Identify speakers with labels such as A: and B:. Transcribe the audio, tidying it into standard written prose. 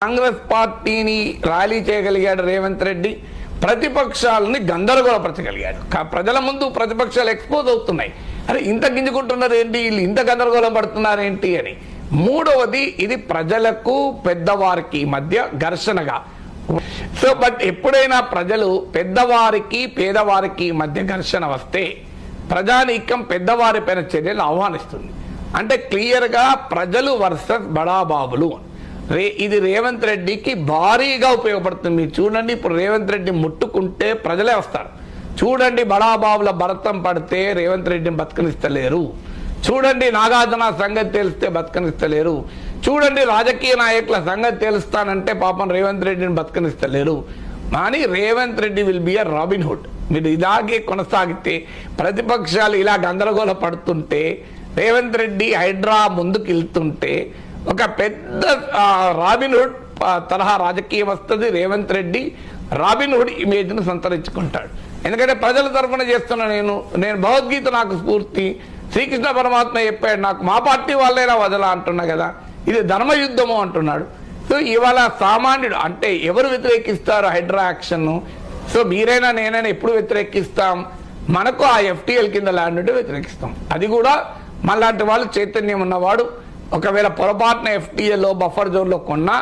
A: కాంగ్రెస్ పార్టీని ర్యాలీ చేయగలిగాడు రేవంత్ రెడ్డి, ప్రతిపక్షాలని గందరగోళపరచగలిగాడు. ప్రజల ముందు ప్రతిపక్షాలు ఎక్స్పోజ్ అవుతున్నాయి, అరే ఇంత గింజుకుంటున్నారు ఏంటి, వీళ్ళు ఇంత గందరగోళం పడుతున్నారేంటి అని. మూడవది, ఇది ప్రజలకు పెద్దవారికి మధ్య ఘర్షణగా. సో బట్ ఎప్పుడైనా ప్రజలు పెద్దవారికి పేదవారికి మధ్య ఘర్షణ వస్తే ప్రజానీకం పెద్దవారి పైన చర్యలు ఆహ్వానిస్తుంది. అంటే క్లియర్గా ప్రజలు వర్సెస్ బడాబాబులు. ఇది రేవంత్ రెడ్డికి భారీగా ఉపయోగపడుతుంది. మీరు చూడండి, ఇప్పుడు రేవంత్ రెడ్డి ముట్టుకుంటే ప్రజలే వస్తారు. చూడండి, బడాబాబుల భరతం పడితే రేవంత్ రెడ్డిని బతకనిస్తలేరు. చూడండి, నాగార్జున సంగతి తెలిస్తే బతకనిస్తలేరు. చూడండి, రాజకీయ నాయకుల సంగతి తెలుస్తానంటే పాపం రేవంత్ రెడ్డిని బతకనిస్తలేరు. కానీ Revanth Reddy will be a robin hood. మీరు ఇలాగే కొనసాగితే, ప్రతిపక్షాలు ఇలా గందరగోళ పడుతుంటే, రేవంత్ రెడ్డి హైడ్రా ముందుకు వెళ్తుంటే ఒక పెద్ద రాబిన్ హుడ్ తరహా రాజకీయం వస్తుంది. రేవంత్ రెడ్డి రాబిన్ హుడ్ ఇమేజ్ను సంతరించుకుంటాడు. ఎందుకంటే ప్రజల తరఫున చేస్తున్నా నేను భగవద్గీత నాకు స్ఫూర్తి, శ్రీకృష్ణ పరమాత్మ చెప్పాడు నాకు, మా పార్టీ వాళ్ళైనా వదలా అంటున్నా కదా, ఇది ధర్మయుద్ధము అంటున్నాడు. సో ఇవాళ సామాన్యుడు అంటే ఎవరు వ్యతిరేకిస్తారు హైడ్రా యాక్షన్? సో మీరైనా నేనైనా ఎప్పుడు వ్యతిరేకిస్తాం? మనకు ఆ FTL కింద ల్యాండ్ ఉంటే వ్యతిరేకిస్తాం. అది కూడా మనలాంటి వాళ్ళు చైతన్యం ఉన్నవాడు ఒకవేళ పొరపాటున FTL బఫర్ జోన్లో కొన్నా